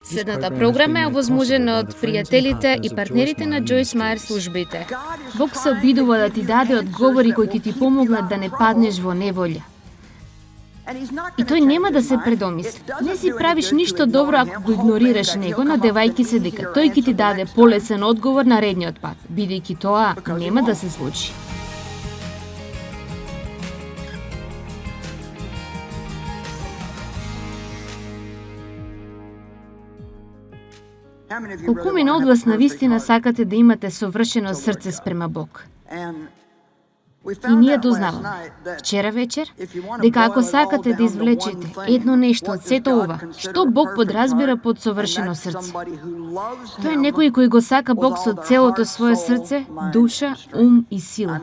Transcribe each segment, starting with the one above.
Следната програма е овозможена од пријателите и партнерите на Джойс Мајер службите. Бог се обидува да ти даде одговори кои ќе ти помогнат да не паднеш во неволја. И тој нема да се предомисли. Не си правиш ништо добро ако го игнорираш него, надевајќи се дека тој ќе ти даде полесен одговор на редниот пат, бидејќи тоа нема да се случи. Колку мина од вас навистина сакате да имате совршено срце спрема Бог? И ние дознаваме, вчера вечер, дека ако сакате да извлечете едно нешто од сето ова, што Бог подразбира под совршено срце? Тој е некој кој го сака Бог со целото свое срце, душа, ум и сила.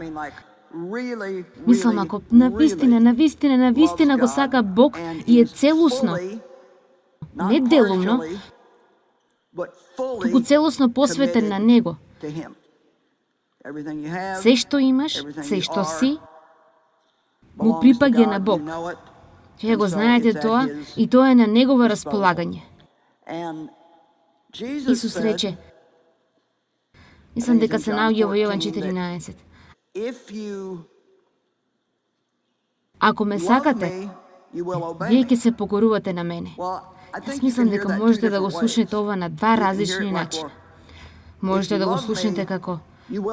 Мислам, ако навистина го сака Бог и е целусно, не делумно, туку целосно посветен на Него. Се што имаш, се што си, му припаѓа на Бог. Вие го знаете тоа и тоа е на Негово располагање. Исус рече, мислам дека се наоѓа во Јован 14. Ако ме сакате, вие ќе се покорувате на мене. Јас мислам дека можете да го слушнете ова на два различни начина. Можете да го слушнете како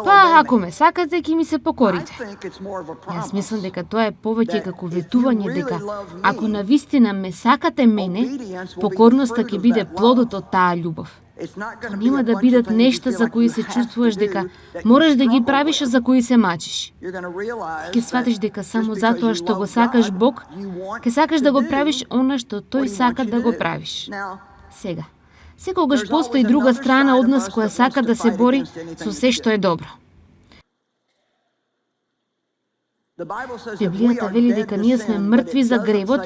ако ме сакате, ќе ми се покорите. Јас мислам дека тоа е повеќе како ветување дека ако навистина ме сакате мене, покорноста ќе биде плодот од таа љубов. Нема да бидат нешта за кои се чувствуваш дека мораш да ги правиш, а за кои се мачиш. Ќе сватиш дека само затоа што го сакаш Бог, ќе сакаш да го правиш она што Тој сака да го правиш. Сега, секогаш постои друга страна од нас која сака да се бори со се што е добро. Библијата вели дека ние сме мртви за гревот,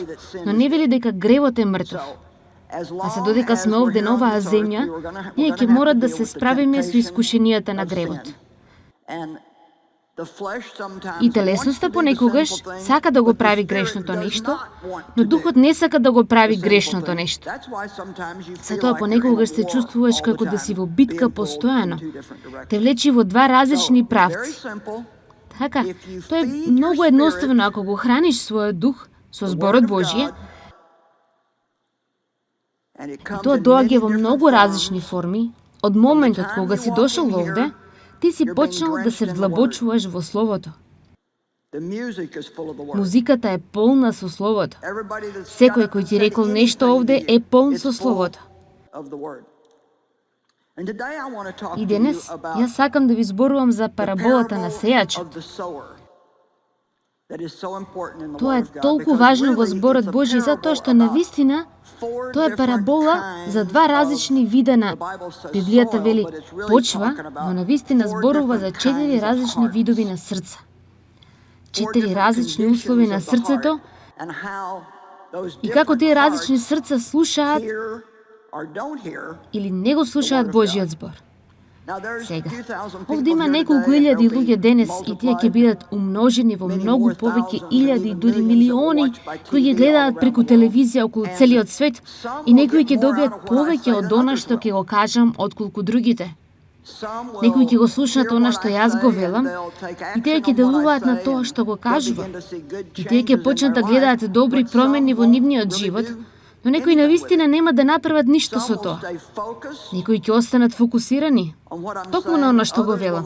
но не вели дека гревот е мртов. А се додека сме овде на оваа земја, ние ќе мора да се справиме со искушенијата на гревот. И телесноста понекогаш сака да го прави грешното нешто, но духот не сака да го прави грешното нешто. Затоа понекогаш се чувствуваш како да си во битка постојано. Те влечи во два различни правци. Така, тоа е многу едноставно ако го храниш својот дух со зборот Божие, и тоа доаѓа во многу различни форми. Од моментот кога си дошол овде, ти си почнал да се вдлабочуваш во Словото. Музиката е полна со Словото. Секој кој ти рекол нешто овде е полн со Словото. И денес, јас сакам да ви зборувам за параболата на сејачот. Тоа е толку важно во зборот Божи, затоа што навистина тоа е парабола за два различни вида на Библијата вели почва, но навистина зборува за 4 различни видови на срца. 4 различни услови на срцето и како тие различни срца слушаат или не го слушаат Божиот збор. Сега, овде има неколку илјади луѓе денес и тие ќе бидат умножени во многу повеќе илјади, дури милиони, кои ги гледаат преку телевизија околу целиот свет и некои ќе добијат повеќе од она што ќе го кажам отколку другите. Некои ќе го слушнат она што јас го велам и тие ќе делуваат на тоа што го кажувам. И тие ќе почнат да гледаат добри промени во нивниот живот, но некои навистина нема да направат ништо со тоа. Некои ќе останат фокусирани токму на она што го велам.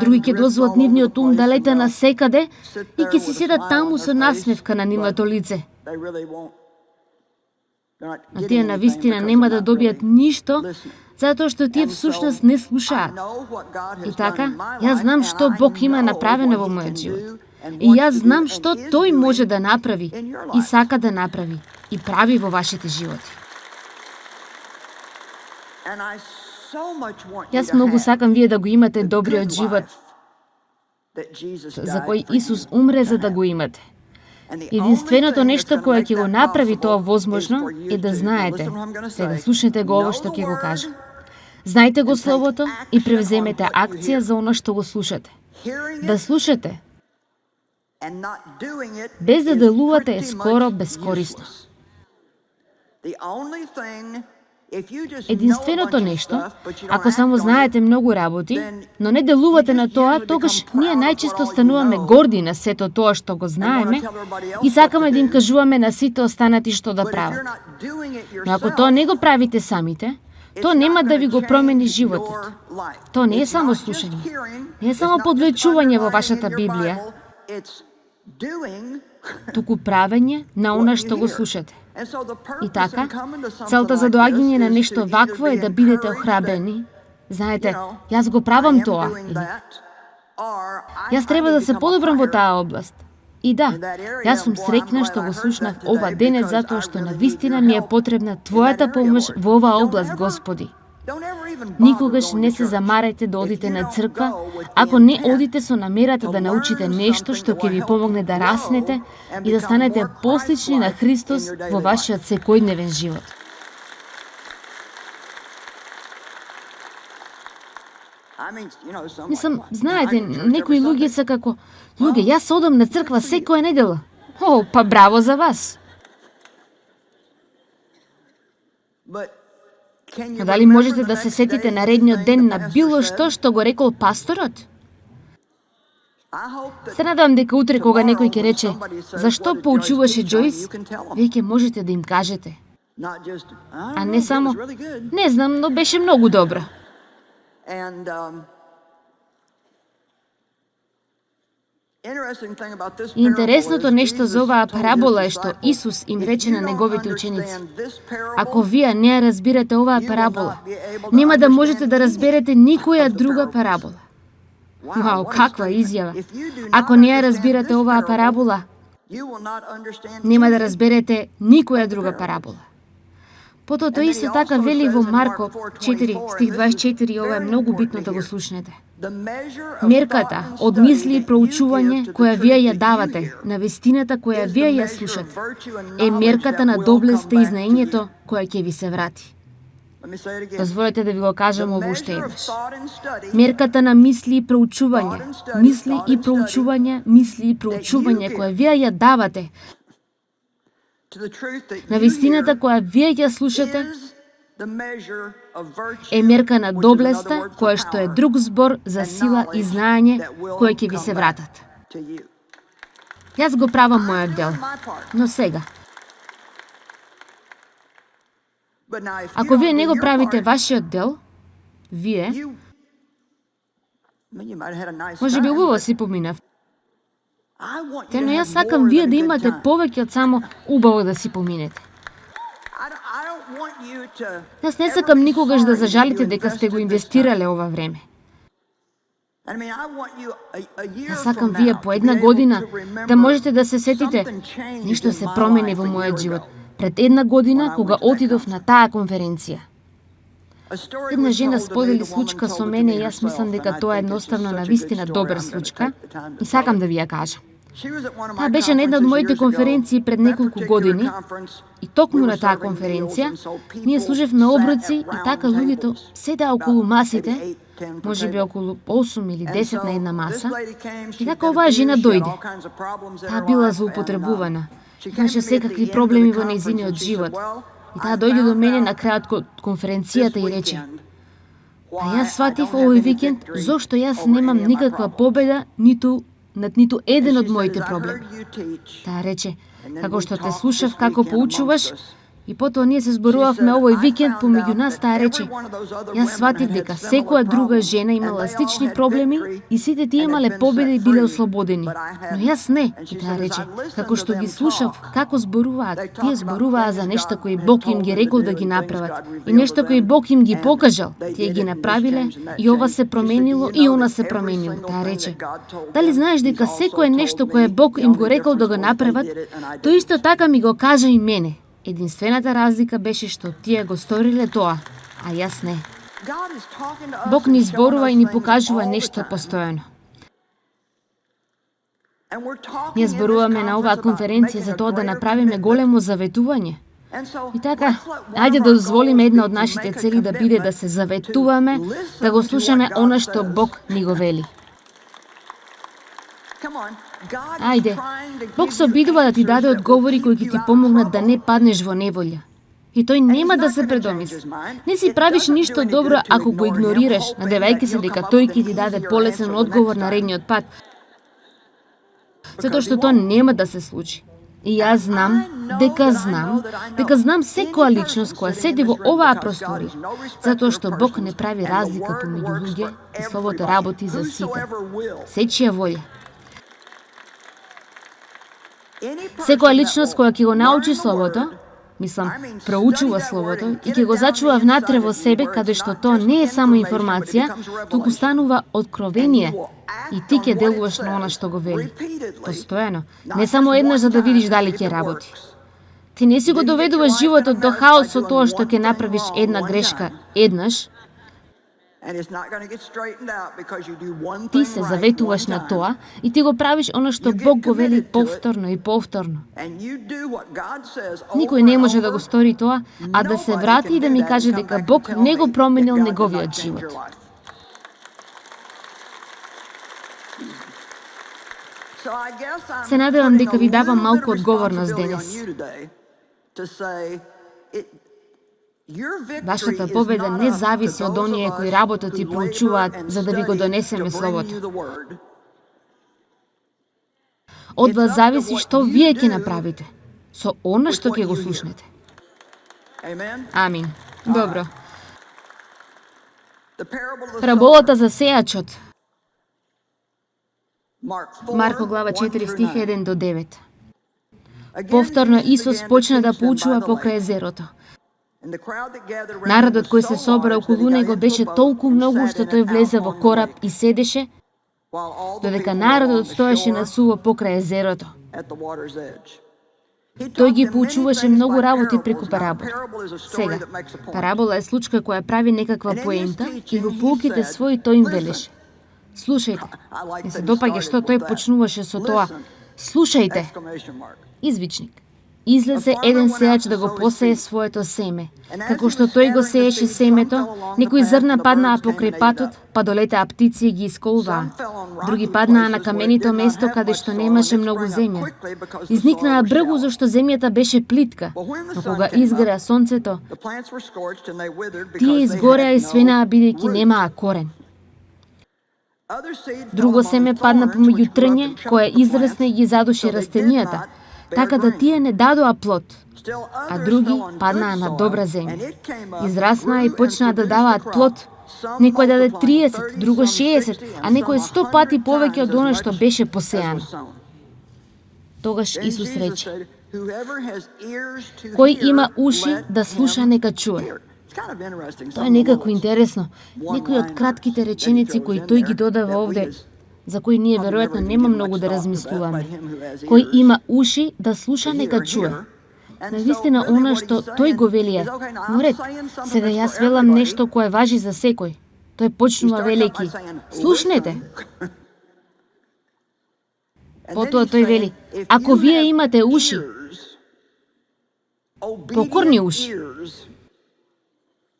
Други ќе дозволат нивниот ум да лета на секаде и ќе си седат таму со насмевка на нивното лице. А тие навистина нема да добијат ништо, затоа што тие всушност не слушаат. И така, јас знам што Бог има направено во мојот живот. И јас знам што Тој може да направи и сака да направи и прави во вашите животи. Јас многу сакам вие да го имате добриот живот за кој Исус умре за да го имате. Единственото нешто кое ќе го направи тоа возможно е да знаете. Сега слушнете го ово што ќе го кажам. Знајте го Словото и превземете акција за оно што го слушате. Да слушате без да делувате е скоро бескорисно. Единственото нешто, ако само знаете многу работи, но не делувате на тоа, тогаш ние најчесто стануваме горди на сето тоа што го знаеме и сакаме да им кажуваме на сите останати што да прават. Но ако тоа не го правите самите, тоа нема да ви го промени животот. Тоа не е само слушање, не е само подвечување во вашата Библија, туку правење на она што го слушате. И така, целта за доаѓање на нешто вакво е да бидете охрабрени. Знаете, јас го правам тоа. Јас треба да се подобрам во таа област. И да, јас сум среќна што го слушнав ова денес затоа што навистина ми е потребна Твојата помош во оваа област, Господи. Никогаш не се замарајте да одите на црква, ако не одите со намерата да научите нешто што ќе ви помогне да раснете и да станете послични на Христос во вашиот секојдневен живот. Мислам, знаете, некои луѓе се како: луѓе, јас одам на црква секоја недела. О, па браво за вас! Но дали можете да се сетите наредниот ден на било што го рекол пасторот? Се надевам дека утре кога некој ќе рече: зашто поучуваше Џојс, вие ќе можете да им кажете. А не само: не знам, но беше многу добро. Интересното нешто за оваа парабола е што Исус им рече на неговите ученици: ако вие не ја разбирате оваа парабола, нема да можете да разберете никоја друга парабола. Вау, каква изјава! Ако не ја разбирате оваа парабола, нема да разберете никоја друга парабола. Потоа тој исто така вели во Марко 4, стих 24, ова е многу битно да го слушнете. Мерката од мисли и проучување која вие ја давате, на вестината која вие ја слушате, е мерката на доблеста и знаењето која ќе ви се врати. Дозволете да ви го кажам ово уште еднаш. Мерката на мисли и проучување, мисли и проучување, мисли и проучување која вие ја давате, на вистината која вие ја слушате, е мерка на доблеста, која што е друг збор за сила и знаење кој ќе ви се вратат. Јас го правам мојот дел, но сега, ако вие не го правите вашиот дел, вие, може би убаво си поминав, но јас сакам вие да имате повеќе од само убаво да си поминете. Јас не сакам никогаш да зажалите дека сте го инвестирале ова време. Јас сакам вие по една година да можете да се сетите: нешто се промени во мојот живот. Пред една година, кога отидов на таа конференција. Една жена сподели случка со мене и јас мислам дека тоа е едноставно навистина добра случка и сакам да ви ја кажам. Таа беше на една од моите конференции пред неколку години и токму на таа конференција ние служевме оброци и така луѓето седеа околу масите, може би околу 8 или 10 на една маса, и така оваа жена дојде. Таа била злоупотребувана, имаше секакви проблеми во нејзиниот живот. И таа дојде до мене на крајот од конференцијата и рече: па јас сватив овој викенд зошто јас немам никаква победа над ниту еден од моите проблеми. Таа рече: како што те слушав како поучуваш, и потоа ние се зборувавме овој викенд помеѓу нас, таа рече: јас сватив дека секоја друга жена имала слични проблеми и сите тие имале победа и биле ослободени. Но јас не. И таа рече: како што ги слушав како зборуваат, тие зборуваа за нешта кои Бог им ги рекол да ги направат и нешто кои Бог им ги покажал. Тие ги направиле и ова се променило и она се променило. Таа рече: дали знаеш дека секое нешто кое Бог им го рекол да го направат, тој исто така ми го кажа и мене. Единствената разлика беше што тие го сториле тоа, а јас не. Бог ни зборува и ни покажува нешто постојано. Ние зборуваме на оваа конференција за тоа да направиме големо заветување. И така, ајде да дозволиме една од нашите цели да биде да се заветуваме, да го слушаме она што Бог ни го вели. Ајде, Бог се обидува да ти даде одговори кои ќе ти помогнат да не паднеш во неволја. И тој нема да се предомисли. Не си правиш ништо добро ако го игнорираш, надевајќи се дека тој ќе ти даде полесен одговор на редниот пат. Затоа што тоа нема да се случи. И јас знам секоја личност која седи во оваа просторија, затоа што Бог не прави разлика помеѓу луѓе и Словото работи за сите. Сечија волја. Секоја личност која ќе го научи Словото, проучува Словото и ќе го зачува внатре во себе, каде што тоа не е само информација, туку станува откровение и ти ќе делуваш на она што го вели. Постојано, не само еднаш за да видиш дали ќе работи. Ти не си го доведуваш животот до хаос со тоа што ќе направиш една грешка еднаш. Ти се заветуваш на тоа и ти го правиш оно што Бог го вели повторно и повторно. Никој не може да го стори тоа, а да се врати и да ми каже дека Бог не го променил неговиот живот. Се надевам дека ви давам малку одговорност денес. Вашата победа не зависи од оние кои работат и проучуваат за да ви го донесеме Словото. Од вас зависи што вие ќе направите со она што ќе го слушнете. Амин. Добро. Параболата за сејачот. Марко глава 4 стих 1 до 9. Повторно Исус почна да поучува покрај езерото. Народот кој се собра околу него беше толку многу што тој влезе во кораб и седеше, додека народот стоеше на суво покрај езерото. Тој ги поучуваше многу работи преку парабола. Сега, парабола е случка која прави некаква поента и во поуките своји тој им велеше: слушајте. Не се допаѓа што тој почнуваше со тоа: слушајте. Извичник. Излезе еден сејач да го посее своето семе. Како што тој го сееше семето, некои зрна паднаа покрај патот, па долетаа птици и ги исколуваа. Други паднаа на каменито место каде што немаше многу земја. Изникнаа бргу зашто земјата беше плитка, но кога изгреа сонцето, тие изгореа и свенаа бидејќи немаа корен. Друго семе падна помеѓу трње, кое израсна и ги задуши растенијата, така да тие не дадоа плод, а други паднаа на добра земја. Израснаа и почнаа да даваат плод. Некој даде 30, друго 60, а некој 100 пати повеќе од она што беше посејано. Тогаш Исус рече: кој има уши да слуша, нека чуе. Тоа е некако интересно. Некои од кратките реченици кои тој ги додава овде, за кои ние веројатно нема многу да размислуваме. Кој има уши да слуша, нека чуе. Навистина она што тој го вели е: но ред, сега јас велам нешто кое важи за секој. Тој почнува велејќи: слушнете. Потоа тој вели: ако вие имате уши, покорни уши.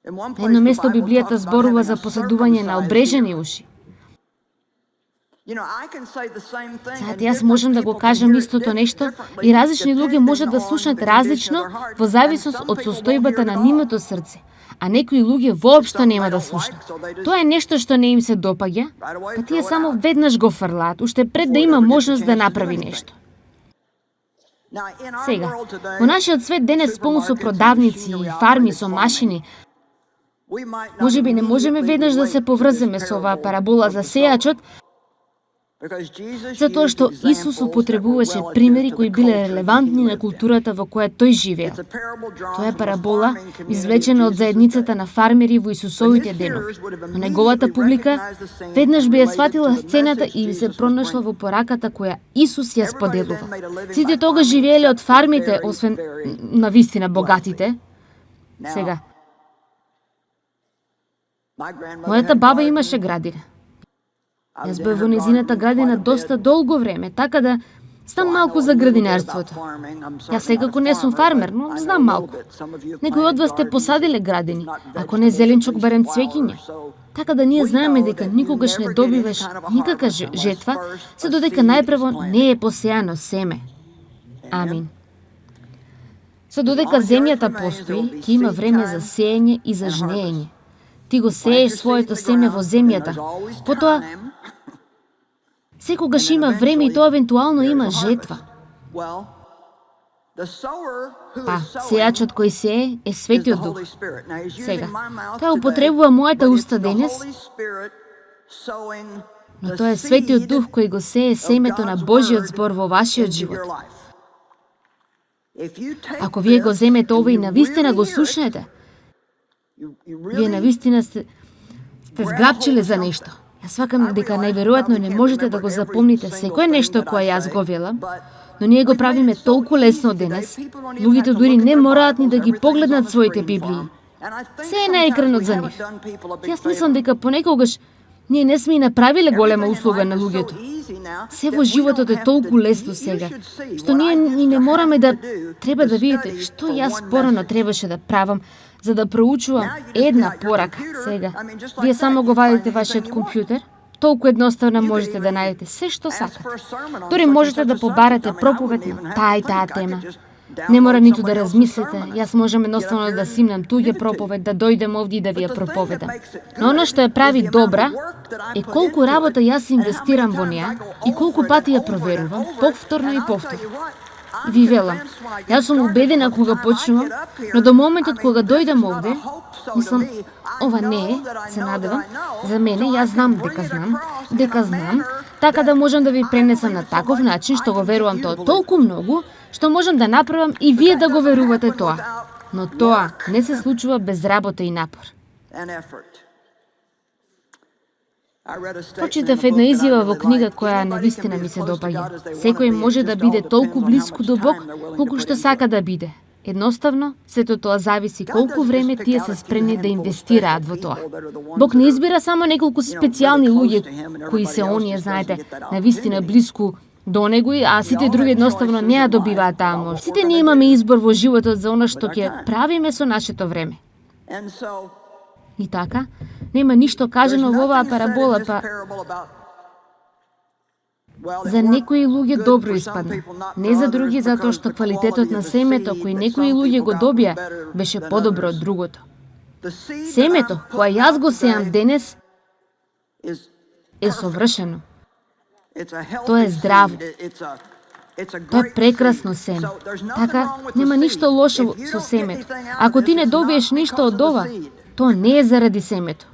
На едно место Библијата зборува за поседување на обрежени уши. Сега јас можам да го кажам истото нешто и различни луѓе можат да слушнат различно во зависност од состојбата на нивното срце, а некои луѓе воопшто нема да слушнат. Тоа е нешто што не им се допаѓа, па тие само веднаш го фрлаат, уште пред да има можност да направи нешто. Сега, во нашиот свет денес полн со продавници и фарми со машини, можеби не можеме веднаш да се поврземе со оваа парабола за сејачот, затоа што Исус употребуваше примери кои биле релевантни на културата во која тој живеел. Тоа е парабола извлечена од заедницата на фармери во Исусовите денови. Но неговата публика веднаш би ја сватила сцената и би се пронашла во пораката која Исус ја споделува. Сите тогаш живееле од фармите, освен навистина богатите. Сега, мојата баба имаше градина. Јас бев во незината градина доста долго време, така да знам малку за градинарството. Јас секако не сум фармер, но знам малку. Некои од вас сте посадиле градини, ако не зеленчук, барем цвеќиња. Така да ние знаеме дека никогаш не добиваш никаква жетва, се додека најпрво не е посејано семе. Амин. За додека земјата постои, ќе има време за сеење и за жнеење. Ти го сееш своето семе во земјата. Потоа, секогаш има време и тоа евентуално има жетва. Па, сејачот кој сее е Светиот Дух. Сега, тоа употребува мојата уста денес, но тоа е Светиот Дух кој го сее семето на Божиот збор во вашиот живот. Ако вие го земете ова и навистина го слушнете, вие навистина сте зграбчиле за нешто. Јас свакам дека најверојатно не можете да го запомните секое нешто кое јас го велам, но ние го правиме толку лесно денес, луѓето дури не мораат ни да ги погледнат своите Библии. Се е на екранот за нив. Јас мислам дека понекогаш ние не сме и направиле голема услуга на луѓето. Се во животот е толку лесно сега, што ние ни не мораме да... Треба да видите што јас порано требаше да правам, за да проучувам една порака сега. Вие само го вадите вашиот компјутер, толку едноставно можете да најдете се што сакате. Дори можете да побарате проповед на таа и таа тема. Не мора ниту да размислите, јас можам едноставно да симнам туѓа проповед, да дојдем овде и да ви ја проповедам. Но оно што ја прави добра е колку работа јас инвестирам во неа и колку пати ја проверувам, повторно и повторно. Ви велам, јас сум убедена кога почнувам, но до моментот кога дојдам овде, мислам, ова не е, се надевам, за мене, јас знам, дека знам, така да можам да ви пренесам на таков начин што го верувам тоа толку многу, што можам да направам и вие да го верувате тоа. Но тоа не се случува без работа и напор. Прочитав една изјава во книга која навистина ми се допаѓа. Секој може да биде толку блиску до Бог, колку што сака да биде. Едноставно, сето тоа зависи колку време тие се спремни да инвестираат во тоа. Бог не избира само неколку специјални луѓе, кои се оние, знаете, навистина блиску до него, а сите други едноставно не ја добиваат таа можност. Сите ние имаме избор во животот за она што ќе правиме со нашето време. И така, нема ништо кажано во оваа парабола, па за некои луѓе добро испадна, не за други затоа што квалитетот на семето кој некои луѓе го добија беше подобро од другото. Семето кое јас го сеам денес е совршено. Тоа е здраво. Тоа е прекрасно семе. Така, нема ништо лошо со семето. Ако ти не добиеш ништо од ова, тоа не е заради семето.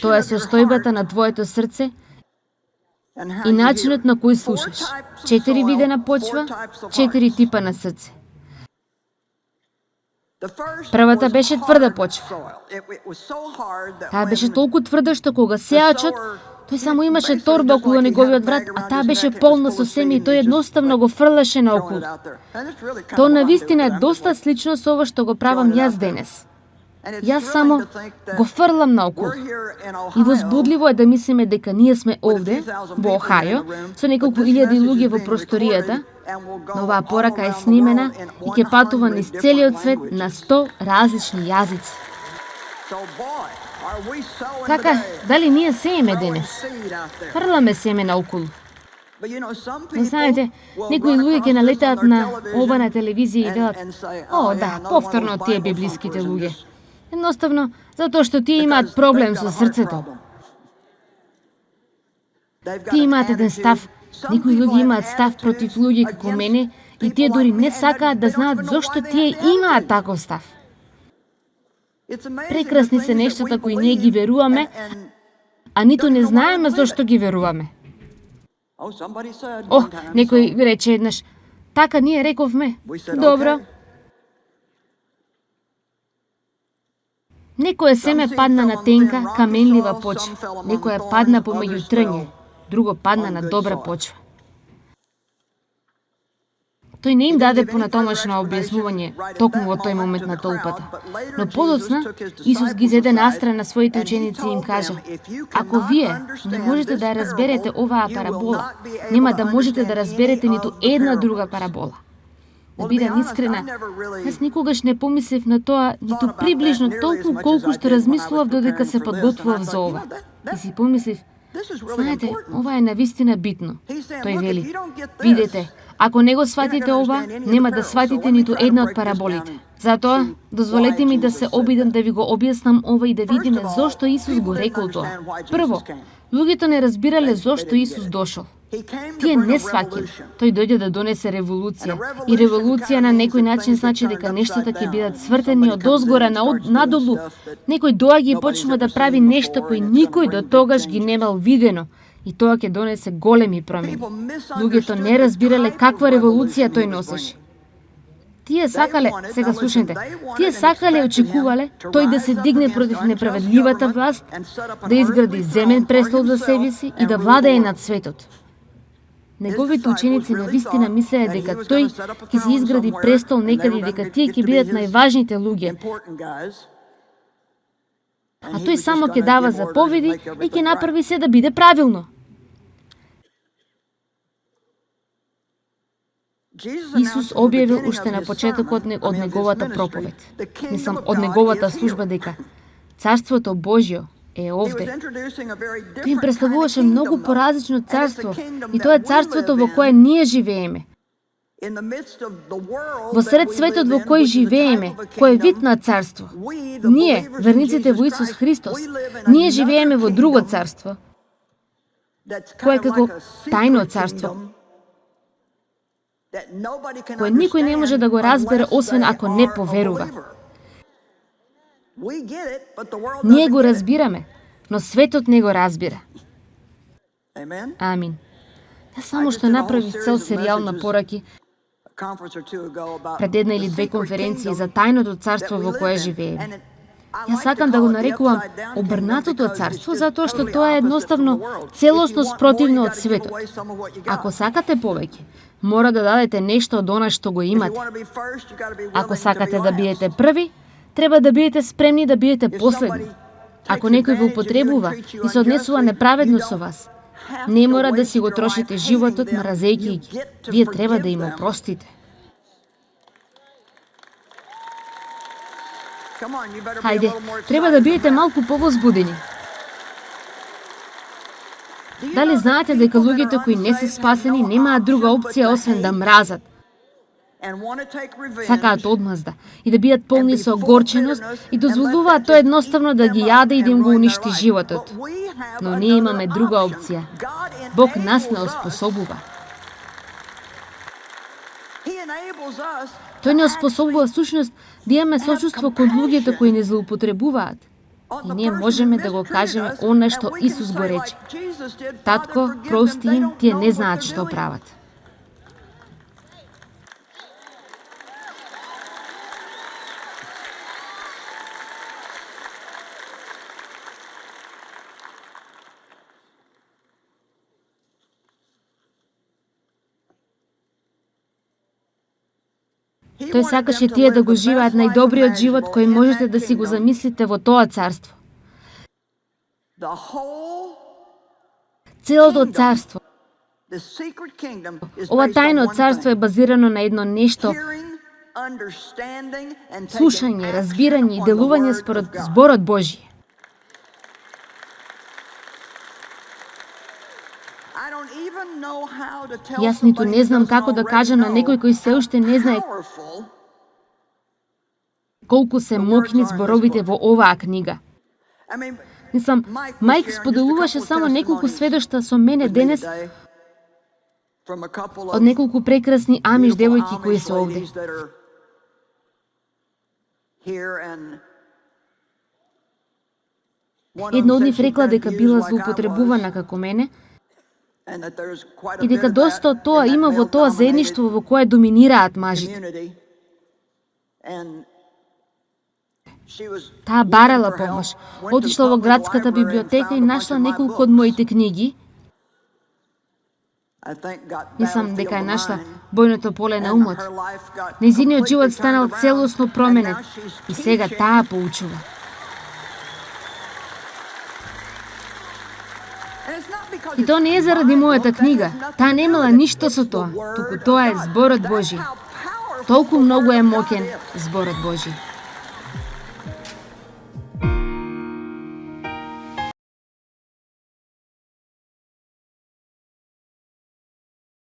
Тоа е состојбата на твоето срце и начинот на кој слушаш. 4 видена почва, 4 типа на срце. Првата беше тврда почва. Таа беше толку тврда што кога сејачот, тој само имаше торба околу неговиот врат, а таа беше полна со семе и тој едноставно го фрлаше наоколу. Тоа навистина е доста слично со ова што го правам јас денес. Јас само го фрлам наоколу. И возбудливо е да мислиме дека ние сме овде, во Охајо, со неколку илјади луѓе во просторијата, но оваа порака е снимена и ќе патува низ целиот свет на 100 различни јазици. Така, дали ние сееме денес? Фрламе семе наоколу. Но знаете, некои луѓе ќе налетаат на ова на телевизија и велат: "О, да, повторно тие библиските луѓе." Едноставно, затоа што тие имаат проблем со срцето. Тие имаат еден став. Некои луѓе имаат став против луѓе како мене и тие дори не сакаат да знаат зошто тие имаат таков став. Прекрасни се нештата кои ние ги веруваме, а ниту не знаеме зошто ги веруваме. Некој рече еднаш: "Така ние рековме." Добро. Некое семе падна на тенка, каменлива почва. Некое падна помеѓу трње, друго падна на добра почва. Тој не им даде понатомашно објаснување токму во тој момент на толпата. Но подоцна, Исус ги зеде настрана своите ученици и им кажа: "Ако вие не можете да разберете оваа парабола, нема да можете да разберете ниту една друга парабола." Да бидам искрена, јас никогаш не помислев на тоа ниту приближно толку колку што размислував додека се подготвував за ова. И си помислив: знаете, ова е навистина битно. Тој вели: "Видете, Ако не го сватите ова, нема да сватите ниту една од параболите. Затоа, дозволете ми да се обидам да ви го објаснам ова и да видиме зошто Исус го рекол тоа. Прво, луѓето не разбирале зошто Исус дошол. Тие не сваќале. Тој дојде да донесе револуција. И револуција на некој начин значи дека нештата ќе бидат свртени од озгора надолу. Некој доаѓа и почнува да прави нешто кој никој до тогаш ги немал видено. И тоа ќе донесе големи промени. Луѓето не разбирале каква револуција тој носеше. Тие сакале, сега слушнете, тие сакале и очекувале тој да се дигне против неправедливата власт, да изгради земен престол за себе си и да владее над светот. Неговите ученици навистина мислеа дека тој ќе се изгради престол некаде и дека тие ќе бидат најважните луѓе. А тој само ќе дава заповеди и ќе направи се да биде правилно. Исус објавил уште на почетокот од неговата проповед, мислам од неговата служба дека Царството Божјо е овде. Тој им представуваше многу поразлично царство и тоа е царството во кое ние живееме. Во сред светот во кој живееме, кој е вид на царство, ние, верниците во Исус Христос, ние живееме во друго царство, кое е како тајно царство, кое никој не може да го разбере, освен ако не поверува. Ние го разбираме, но светот не го разбира. Амин. Јас само што направив цел серијал на пораки пред една или две конференции за тајното царство во кое живееме. Јас сакам да го нарекувам обрнатото царство, затоа што тоа е едноставно целосно спротивно од светот. Ако сакате повеќе, мора да дадете нешто од она што го имате. Ако сакате да бидете први, треба да бидете спремни да бидете последни. Ако некој ве употребува и се однесува неправедно со вас, не мора да си го трошите животот мразејќи ги. Вие треба да им опростите. Хајде, треба да бидете малку повозбудени. Дали знаете дека луѓето кои не се спасени немаат друга опција освен да мразат? Сакаат одмазда и да бидат полни со огорченост и дозволуваат тоа едноставно да ги јаде и да им го уништи животот. Но ние имаме друга опција. Бог нас не оспособува. Тој не оспособува всушност да имаме сочувство кон луѓето кои не злоупотребуваат. И ние можеме да го кажеме она што Исус го рече. Татко, прости им, тие не знаат што прават. Тој сакаше тие да го живеат најдобриот живот кој можете да си го замислите во тоа царство. Целото царство. Ова тајно царство е базирано на едно нешто: слушање, разбирање и делување според зборот Божји. Јас ниту не знам како да кажам на некој кој се уште не знае колку се мокни зборовите во оваа книга. Мислам, Мајк споделуваше само неколку сведоштва со мене денес од неколку прекрасни амиш девојки кои се овде. Една од нив рекла дека била злоупотребувана како мене и дека доста од тоа има во тоа заедништво во кое доминираат мажите. Таа барала помош, отишла во градската библиотека и нашла неколку од моите книги. Мислам дека е нашла бојното поле на умот. Нејзиниот живот станал целосно променет и сега таа поучува. И тоа не е заради мојата книга. Таа немала ништо со тоа, туку тоа е зборот Божји. Толку многу е моќен зборот Божји.